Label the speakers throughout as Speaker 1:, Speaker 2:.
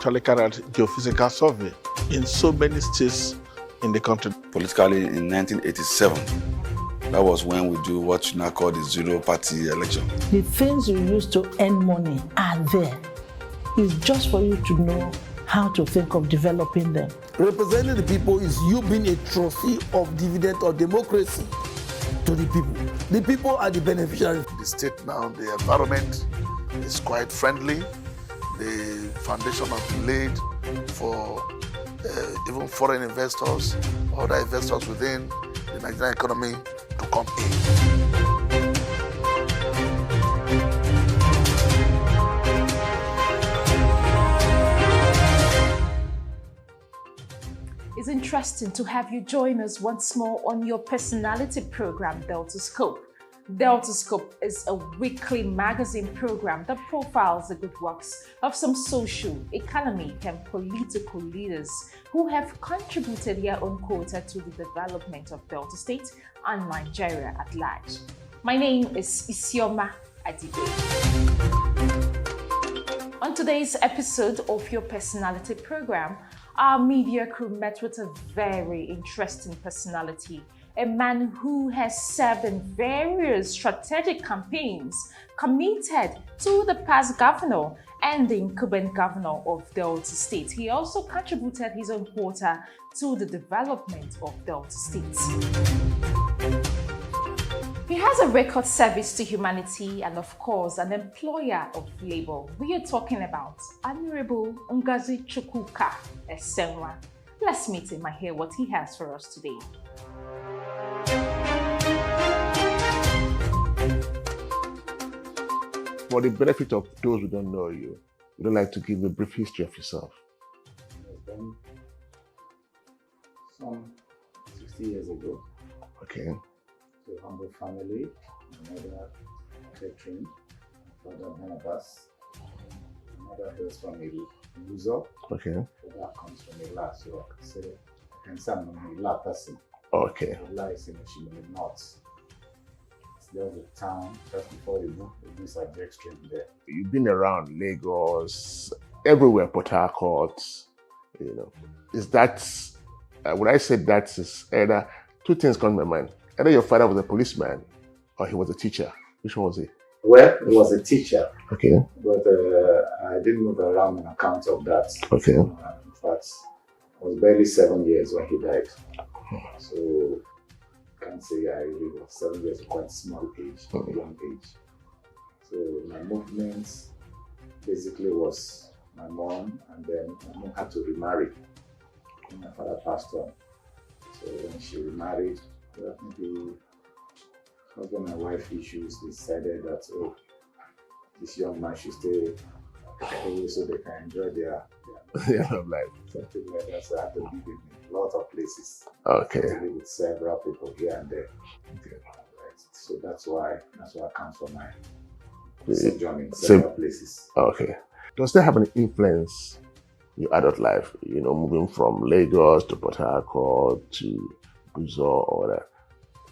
Speaker 1: actually carried out geophysical survey in so many states in the country.
Speaker 2: Politically, in 1987, that was when we do what you now call the zero-party election.
Speaker 3: The things you use to earn money are there. It's just for you to know how to think of developing them.
Speaker 4: Representing the people is you being a trustee of dividend of democracy to the people. The people are the beneficiaries.
Speaker 5: The state now, the environment is quite friendly. The foundation has been laid for even foreign investors, other investors within the Nigerian economy to come in.
Speaker 6: It's interesting to have you join us once more on your personality program, Deltascope. Deltascope is a weekly magazine program that profiles the good works of some social, economic, and political leaders who have contributed their own quota to the development of Delta State and Nigeria at large. My name is Isioma Adibe. On today's episode of your personality program, our media crew met with a very interesting personality, a man who has served in various strategic campaigns, committed to the past governor and the incumbent governor of Delta State. He also contributed his own quota to the development of Delta State. He has a record service to humanity and, of course, an employer of labor. We are talking about Honorable Ngozichukwuka Esenwah. Let's meet him and hear what he has for us today.
Speaker 7: For the benefit of those who don't know you, would you like to give a brief history of yourself?
Speaker 8: Some 60 years ago.
Speaker 7: Okay.
Speaker 8: To a humble family, my mother veteran, my father Barnabas, my mother hails from a loser.
Speaker 7: Okay.
Speaker 8: So that comes from a la, so I can say I'm a la person.
Speaker 7: Okay.
Speaker 8: A la is in the north. There's a town just before the Busa extreme there.
Speaker 7: You've been around Lagos, everywhere, Port Harcourt, you know. Is that, when I said that, is either two things come to my mind. Either your father was a policeman or he was a teacher. Which one was he?
Speaker 8: Well, he was a teacher.
Speaker 7: Okay.
Speaker 8: But I didn't move around on account of that.
Speaker 7: Okay.
Speaker 8: In fact, I was barely 7 years when he died. So I can't say I really was 7 years, quite small age, young age. So my movements basically was my mom, and then my mom had to remarry when my father passed on. So when she remarried, maybe husband and wife issues, decided that, oh, this young man should stay away so they can enjoy their
Speaker 7: life.
Speaker 8: Something like that. So I had to live in a lot of places.
Speaker 7: Okay.
Speaker 8: To live with several people here and there.
Speaker 7: Okay.
Speaker 8: Right. So that's why I come from my sojourn in several places.
Speaker 7: Okay. Does that have an influence in your adult life? You know, moving from Lagos to Port Harcourt to Busa or that.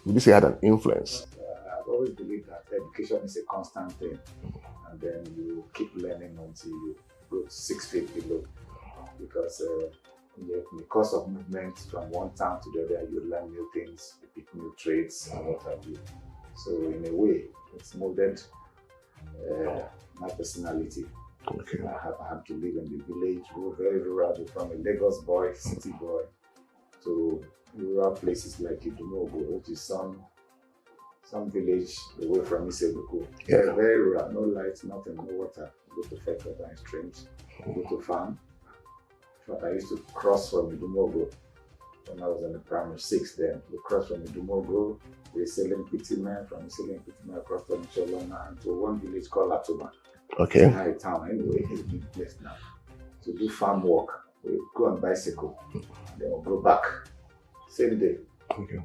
Speaker 7: Would you say it had an influence?
Speaker 8: I've always believed that education is a constant thing, and then you keep learning until you go 6 feet below. Because in the course of movement from one town to the other, you learn new things, you pick new traits, and what have you. So in a way, it's molded my personality.
Speaker 7: Okay.
Speaker 8: I have to live in the village, very rural, from a Lagos boy, city boy, to rural places like Idumogo, which is some village away from Isebuku.
Speaker 7: Yeah.
Speaker 8: Very rural, no lights, nothing, no water. Go to fetch water in streams, go to farm. But I used to cross from Idumogo when I was in the primary 6 then. We crossed from Idumogo, we're selling Pitima, from selling Pitima across to Cholona and to one village called Atuma.
Speaker 7: Okay.
Speaker 8: It's a high town anyway, it's a big place now. To do farm work, we go on bicycle, and then we'll go back. Same day.
Speaker 7: Okay.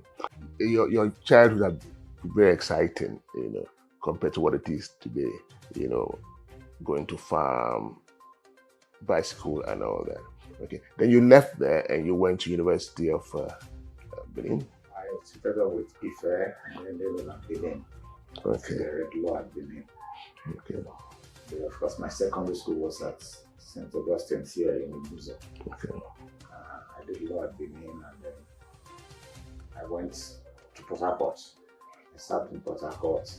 Speaker 7: Your childhood had been very exciting, you know, compared to what it is today. You know, going to farm, bicycle, and all that. Okay. Then you left there and you went to University of Benin.
Speaker 8: I started off with Ife and then later on Benin.
Speaker 7: Okay.
Speaker 8: The regular at Benin.
Speaker 7: Okay.
Speaker 8: Of course, my secondary school was at St. Augustine's here in Ibuzo.
Speaker 7: Okay.
Speaker 8: I did law at Benin, and then I went to Port Harcourt. I served in Port Harcourt,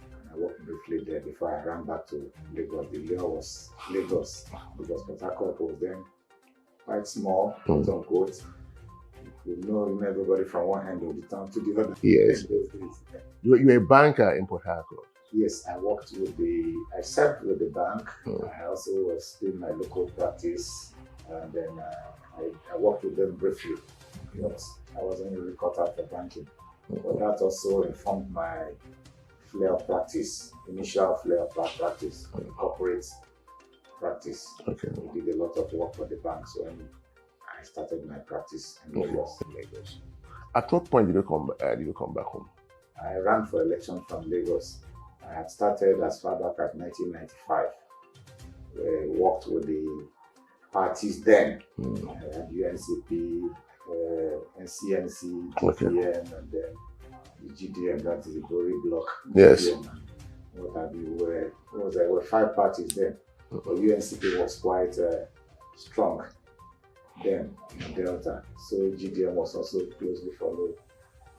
Speaker 8: and I worked briefly there before I ran back to Lagos. The law was Lagos, because Port Harcourt was then quite small, quote unquote. You know everybody from one end of the town to the other.
Speaker 7: Yes. You're a banker in Port Harcourt.
Speaker 8: Yes, I served with the bank. I also was doing my local practice, and then I worked with them briefly. But I wasn't really caught out for banking. But that also informed my initial flair practice, corporate practice.
Speaker 7: Okay.
Speaker 8: We did a lot of work for the bank, so when I started my practice in Lagos.
Speaker 7: At what point did you come back home?
Speaker 8: I ran for election from Lagos. I had started as far back as 1995. I worked with the parties then. I had UNCP, NCNC, GDM, and then the GDM, that is the Glory Bloc.
Speaker 7: Yes.
Speaker 8: GDM, what have you, there were 5 parties then. But UNCP was quite strong then in Delta. So GDM was also closely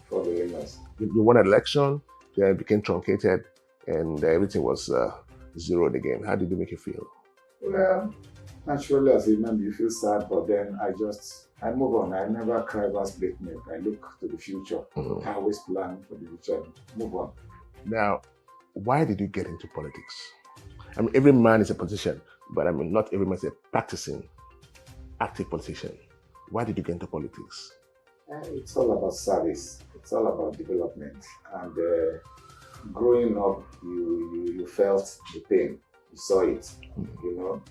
Speaker 8: following us.
Speaker 7: You won an election, then it became truncated, and everything was zeroed again. How did it make you feel?
Speaker 8: Well, naturally, as a man, you feel sad, but then I move on. I never cry about split milk. I look to the future. I always plan for the future. Move on.
Speaker 7: Now, why did you get into politics? I mean, every man is a politician, but I mean, not every man is a practicing, active politician. Why did you get into politics?
Speaker 8: It's all about service. It's all about development. And growing up, you felt the pain. You saw it. You know,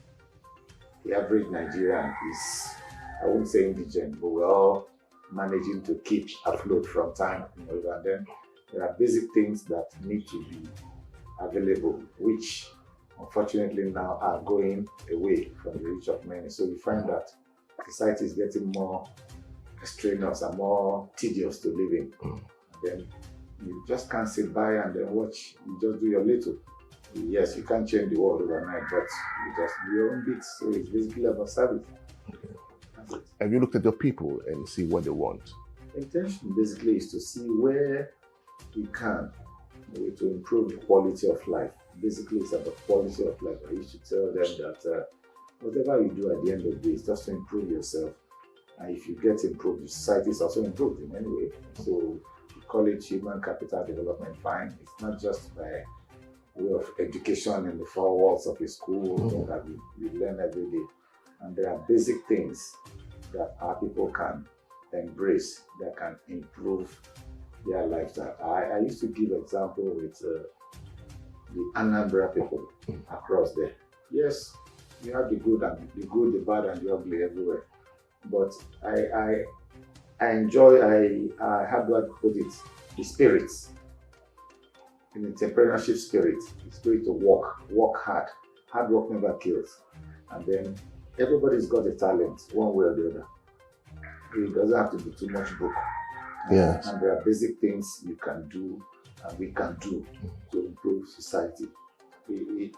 Speaker 8: the average Nigerian is, I wouldn't say indigent, but we're all managing to keep afloat from time. And then there are basic things that need to be available, which unfortunately now are going away from the reach of many. So you find that society is getting more strenuous and more tedious to live in. And then you just can't sit by and then watch. You just do your little. Yes, you can't change the world overnight, but you just do your own bits. So it's basically about service.
Speaker 7: Have you looked at your people and see what they want?
Speaker 8: The intention basically is to see where we can to improve the quality of life. Basically, it's about quality of life. I used to tell them that whatever you do at the end of the day is just to improve yourself. And if you get improved, the society is also improved in any way. So we call it human capital development. Fine. It's not just by way of education in the 4 walls of a school that we learn every day. And there are basic things that our people can embrace that can improve their lifestyle. I used to give example with the Anambra people across there. Yes, you have the good, the bad, and the ugly everywhere. But I enjoy, how do I put it, the spirit, in the entrepreneurship spirit, the spirit to work hard. Hard work never kills. And then everybody's got a talent, one way or the other. It doesn't have to be too much book.
Speaker 7: Yes.
Speaker 8: And there are basic things you can do and we can do to improve society.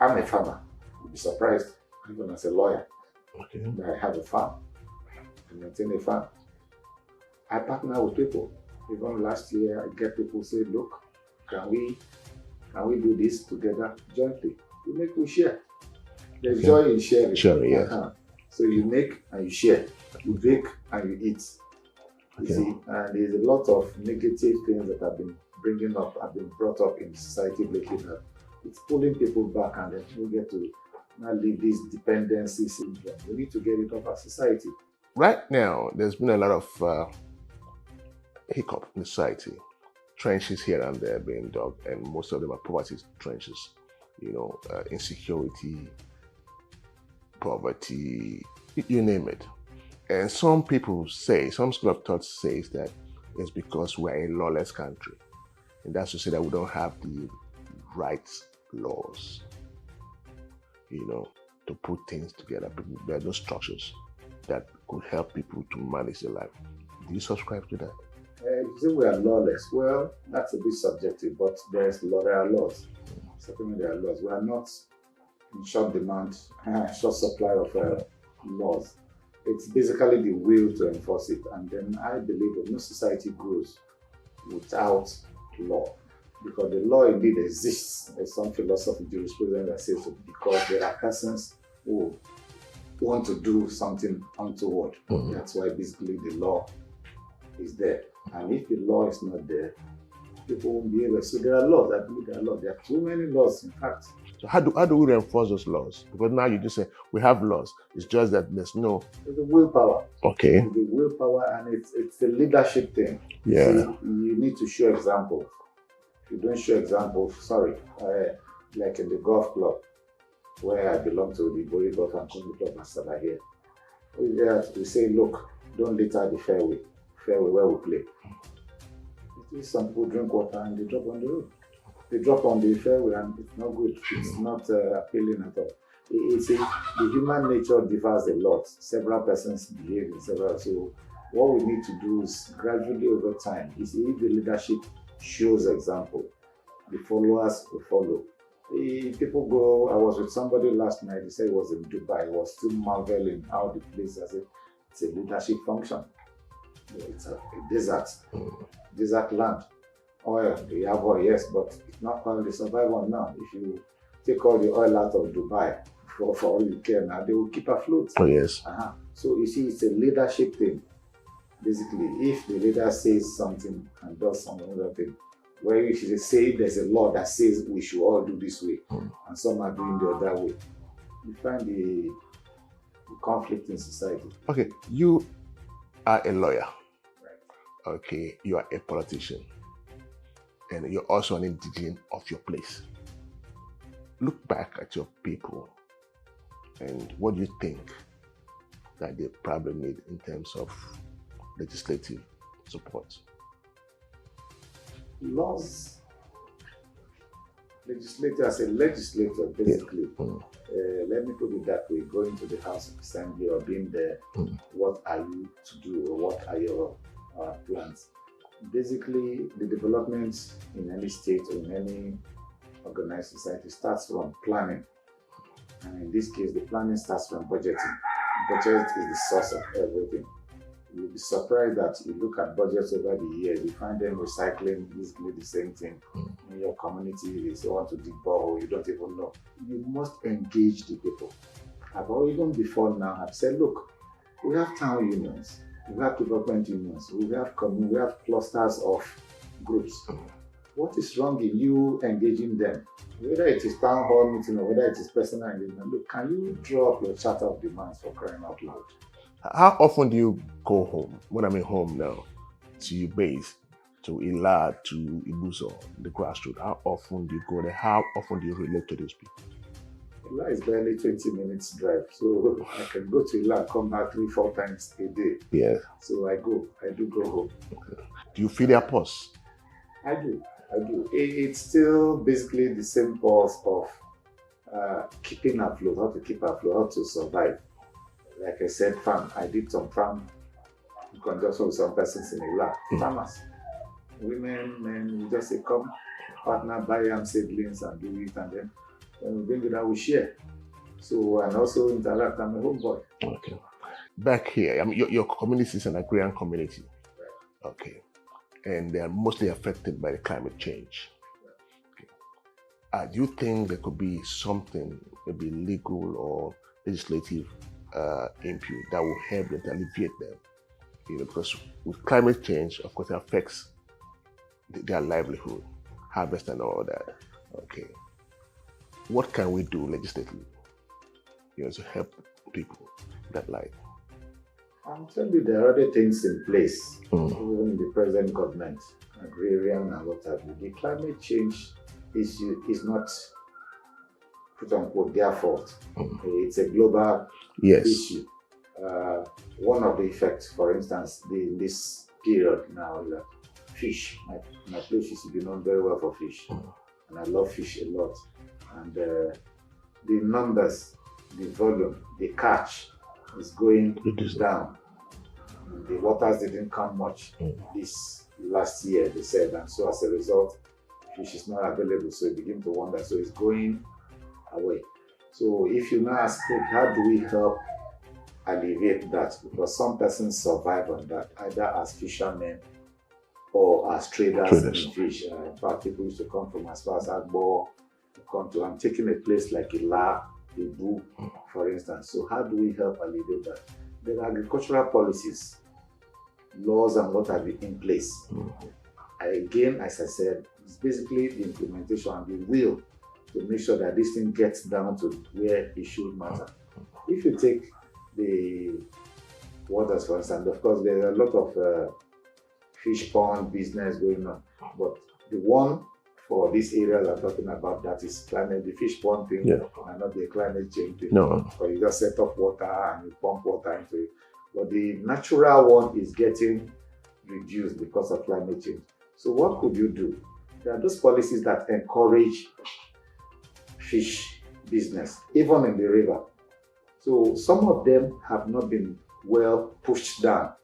Speaker 8: I'm a farmer. You'll be surprised, even as a lawyer.
Speaker 7: Okay.
Speaker 8: I have a farm. I maintain a farm. I partner with people. Even last year, I get people say, look, can we do this together jointly? We share. There's joy in sharing.
Speaker 7: Sharing, yes.
Speaker 8: So you make and you share. You bake and you eat. You see, and there's a lot of negative things that have been brought up in society lately that it's pulling people back, and then we get to now leave these dependency syndrome. We need to get it off our society.
Speaker 7: Right now, there's been a lot of hiccup in society. Trenches here and there being dug, and most of them are poverty trenches. You know, insecurity, poverty, you name it. And some people say, some school of thought says that it's because we're a lawless country. And that's to say that we don't have the right laws, you know, to put things together. There are no structures that could help people to manage their life. Do you subscribe to that?
Speaker 8: You say we are lawless. Well, that's a bit subjective, but there are laws. Certainly there are laws. We are not in short demand, short supply of laws. It's basically the will to enforce it. And then I believe that no society grows without law. Because the law indeed exists. There's some philosophy, jurisprudence that says so, because there are persons who want to do something untoward. That's why basically the law is there. And if the law is not there, people won't be able. So there are laws. I believe there are laws. There are too many laws, in fact.
Speaker 7: So how do we enforce those laws? Because now you just say we have laws. It's just that there's no.
Speaker 8: There's the willpower.
Speaker 7: Okay.
Speaker 8: There's the willpower, and it's the leadership thing.
Speaker 7: Yeah.
Speaker 8: See, you need to show example. If you don't show example, sorry. Like in the golf club, where I belong to, the Bori Golf and Country Club Masala here. We say, look, don't litter the fairway where we play. Some people drink water and they drop on the road. They drop on the fairway and it's not good. It's not appealing at all. The human nature differs a lot. Several persons behave in several. So what we need to do is gradually over time is if the leadership shows example, the followers will follow. People go, I was with somebody last night, he said he was in Dubai, he was still marveling how the place has it's a leadership function. It's a desert land. Oil, they have oil, yes, but it's not currently survival now. If you take all the oil out of Dubai for all you care now, they will keep afloat.
Speaker 7: Oh, yes.
Speaker 8: So you see, it's a leadership thing. Basically, if the leader says something and does some other thing, where you should say there's a law that says we should all do this way, and some are doing the other way, you find the conflict in society.
Speaker 7: Okay, you are a lawyer.
Speaker 8: Right.
Speaker 7: Okay, you are a politician. And you're also an indigene of your place. Look back at your people and what do you think that they probably need in terms of legislative support?
Speaker 8: Laws, as a legislator, basically, let me put it that way, going to the House of Assembly or being there, what are you to do or what are your plans? Basically, the development in any state or in any organized society starts from planning. And in this case, the planning starts from budgeting. Budget is the source of everything. You'll be surprised that you look at budgets over the years, you find them recycling basically the same thing. In your community, they want to dig borehole, you don't even know. You must engage the people. Even before now, I've said, look, we have town unions. We have development unions, we have clusters of groups. What is wrong in you engaging them? Whether it is town hall meeting or whether it is personal engagement, look, can you draw up your charter of demands for crying out loud?
Speaker 7: How often do you go home? When I mean home now, to your base, to Ila, to Ibuso, the grassroots, how often do you go there? How often do you relate to those people?
Speaker 8: Ila is barely 20 minutes drive, so I can go to Ila and come back 3-4 times a day.
Speaker 7: Yeah.
Speaker 8: So I do go home.
Speaker 7: Okay. Do you feel their pulse?
Speaker 8: I do. It's still basically the same pulse of keeping afloat, how to keep afloat, how to survive. Like I said, farm. I did some farm in conjunction with some persons in Ila. Farmers, women, men, we just say come, partner, buy yam seedlings and do it, and then when we bring it out, we share. So, and also interact. I'm a homeboy.
Speaker 7: Okay. Back here, I mean, your community is an agrarian community.
Speaker 8: Right.
Speaker 7: Okay. And they are mostly affected by the climate change. Right. Okay. Do you think there could be something, maybe legal or legislative input that will help them to alleviate them? You know, because with climate change, of course, it affects their livelihood, harvest and all that. Okay. What can we do legislatively, to help people in that light?
Speaker 8: I'm telling you, there are other things in place, even in the present government, agrarian and what have you. The climate change issue is not, quote unquote, their fault. It's a global issue. One of the effects, for instance, in this period now, is that fish. My place used to be known very well for fish, and I love fish a lot. And the numbers, the volume, the catch is going down. The waters didn't come much this last year, they said, and so as a result, fish is not available. So you begin to wonder. So it's going away. So if you now ask, how do we help alleviate that? Because some persons survive on that, either as fishermen or as traders in fish. In fact, people used to come from as far as Agbo to come to. I'm taking a place like Ila, Ibu, for instance. So how do we help alleviate that? There are agricultural policies, laws and what have been in place. Again, as I said, it's basically the implementation and the will to make sure that this thing gets down to where it should matter. If you take the waters, for instance, of course, there are a lot of fish pond business going on, but the one for these areas I'm talking about, that is climate, the fish pond thing, and not the climate change thing.
Speaker 7: No.
Speaker 8: Or you just set up water and you pump water into it. But the natural one is getting reduced because of climate change. So what could you do? There are those policies that encourage fish business, even in the river. So some of them have not been well pushed down.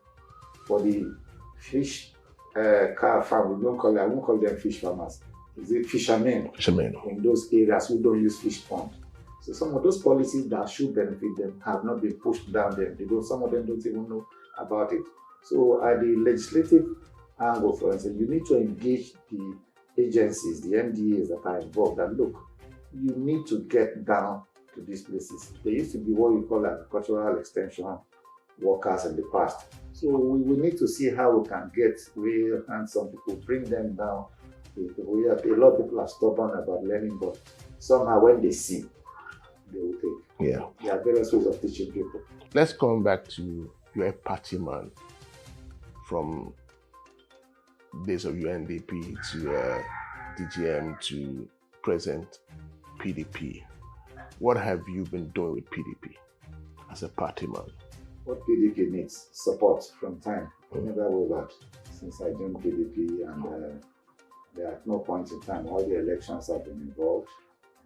Speaker 8: For the fish car farm, I won't call them fish farmers. Is it fishermen in those areas who don't use fish pond? So some of those policies that should benefit them have not been pushed down them. Some of them don't even know about it. So at the legislative angle, for instance, you need to engage the agencies, the MDAs that are involved, and look, you need to get down to these places. There used to be what we call agricultural extension workers in the past. So we will need to see how we can get and some people bring them down. A lot of people are stubborn about learning, but somehow when they see, they will take.
Speaker 7: Yeah.
Speaker 8: There are various ways of teaching people.
Speaker 7: Let's come back to you're a party man from days of UNDP to DGM to present PDP. What have you been doing with PDP as a party man?
Speaker 8: What PDP needs? Support from time. I never wavered since I joined PDP, and there are no point in time. All the elections have been involved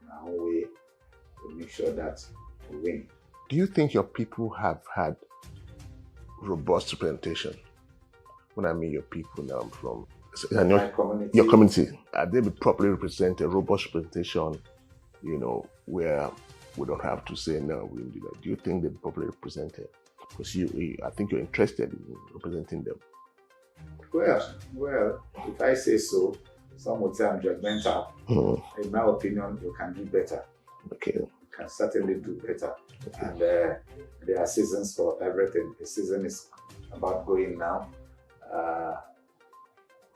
Speaker 8: in our own way to make sure that we win.
Speaker 7: Do you think your people have had robust representation? When I mean your people now, I'm from
Speaker 8: my community.
Speaker 7: Your community, are they properly represented, robust representation, where we don't have to say no, we do that? Do you think they're properly represented? Because I think you're interested in representing them.
Speaker 8: Well, if I say so, some would say I'm judgmental. In my opinion, you can do better.
Speaker 7: Okay.
Speaker 8: You can certainly do better. Okay. And there are seasons for everything. The season is about going now.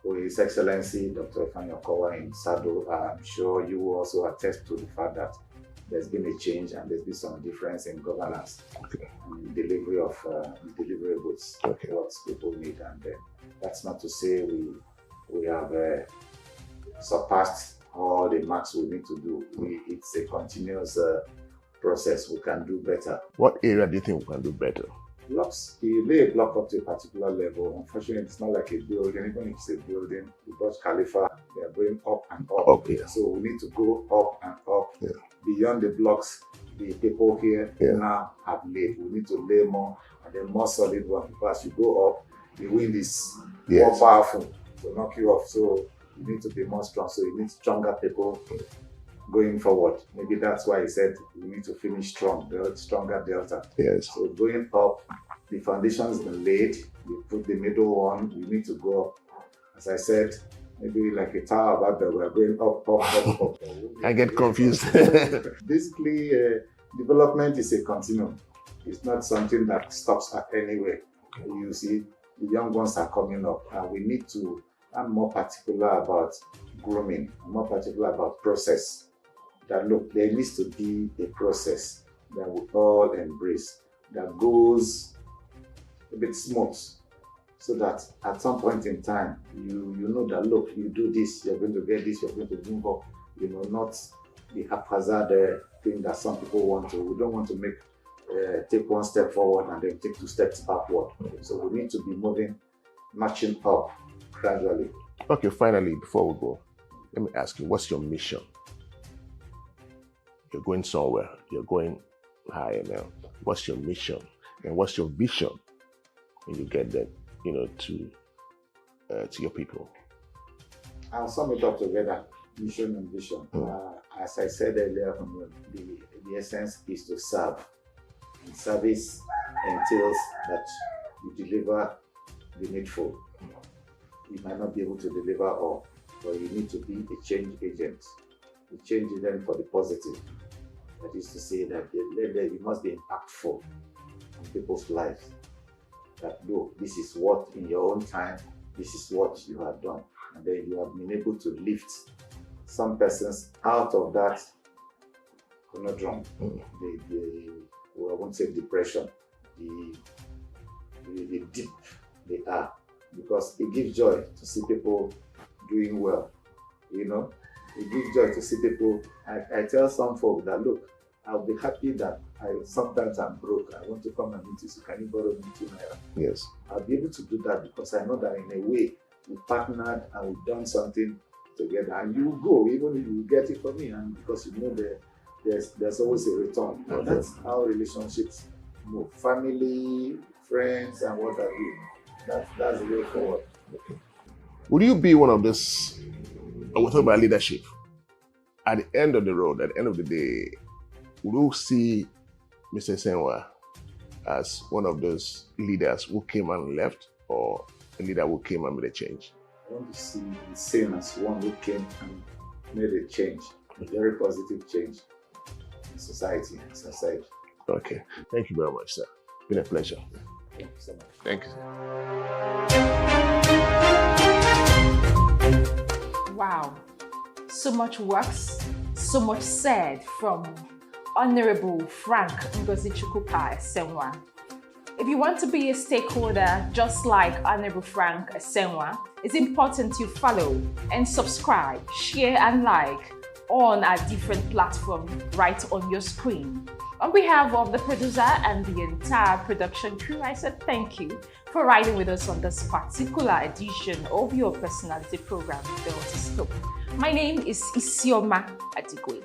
Speaker 8: With His Excellency Dr. Ifeanyi Okowa in Sado, I'm sure you will also attest to the fact that there's been a change and there's been some difference in governance and delivery of deliverables, what people need. And that's not to say we have surpassed all the marks we need to do. It's a continuous process. We can do better.
Speaker 7: What area do you think we can do better?
Speaker 8: Blocks, you lay a block up to a particular level. Unfortunately, it's not like a building. Even if it's a building, the Burj Khalifa, they are going up and up. So we need to go up and up. Beyond the blocks, the people here now have laid. We need to lay more and then more solid one, because you go up, the wind is more powerful to knock you off. So you need to be more strong. So you need stronger people going forward. Maybe that's why he said we need to finish strong, stronger Delta.
Speaker 7: Yes.
Speaker 8: So going up, the foundation's been laid. We put the middle one. We need to go up. As I said, maybe like a tower of Babel, we're going up.
Speaker 7: I get confused.
Speaker 8: Basically, development is a continuum. It's not something that stops at anywhere. You see, the young ones are coming up, and we need to. I'm more particular about grooming. I'm more particular about process. That look, there needs to be a process that we all embrace, that goes a bit smooth, so that at some point in time, you know that look, you do this, you're going to get this, you're going to move up. Not the haphazard thing that some people want to. We don't want to take one step forward and then take 2 steps backward. So we need to be moving, marching up gradually.
Speaker 7: Okay, finally, before we go, let me ask you, what's your mission? You're going somewhere, you're going higher now. What's your mission? And what's your vision when you get there, to your people? I'll
Speaker 8: sum it up together, mission and vision. As I said earlier, the the essence is to serve. And service entails that you deliver the needful. You might not be able to deliver all, but you need to be a change agent. A change agent for the positive. That is to say that you must be impactful on people's lives. That look, this is what in your own time, this is what you have done. And then you have been able to lift some persons out of that conundrum, I won't say depression, the deep they are. Because it gives joy to see people doing well, you know. It gives joy to see people. I tell some folk that, look, I'll be happy that sometimes I'm broke. I want to come and meet you, so can you borrow me 2 naira?
Speaker 7: Yes.
Speaker 8: I'll be able to do that because I know that in a way we've partnered and we've done something together. And you will go, even if you get it from me, and because you know there's always a return. And that's how relationships move. Family, friends, and what have you. That's the way forward.
Speaker 7: Okay. Will you be one of this, we're talking about leadership, at the end of the road, at the end of the day, will you see Mr. Esenwah as one of those leaders who came and left, or a leader who came and made a change?
Speaker 8: I want to see the same as one who came and made a change, a very positive change in society and society.
Speaker 7: Okay. Thank you very much, sir. It's been a pleasure.
Speaker 8: Thank you so much.
Speaker 7: Thank you, sir.
Speaker 6: Wow, so much works, so much said from Honorable Frank Ngozichukwuka Esenwah. If you want to be a stakeholder just like Honorable Frank Esenwah, it's important you follow and subscribe, share and like on our different platforms right on your screen. On behalf of the producer and the entire production crew, I said thank you for riding with us on this particular edition of your personality program, Delta Scope. My name is Isioma Adigwe.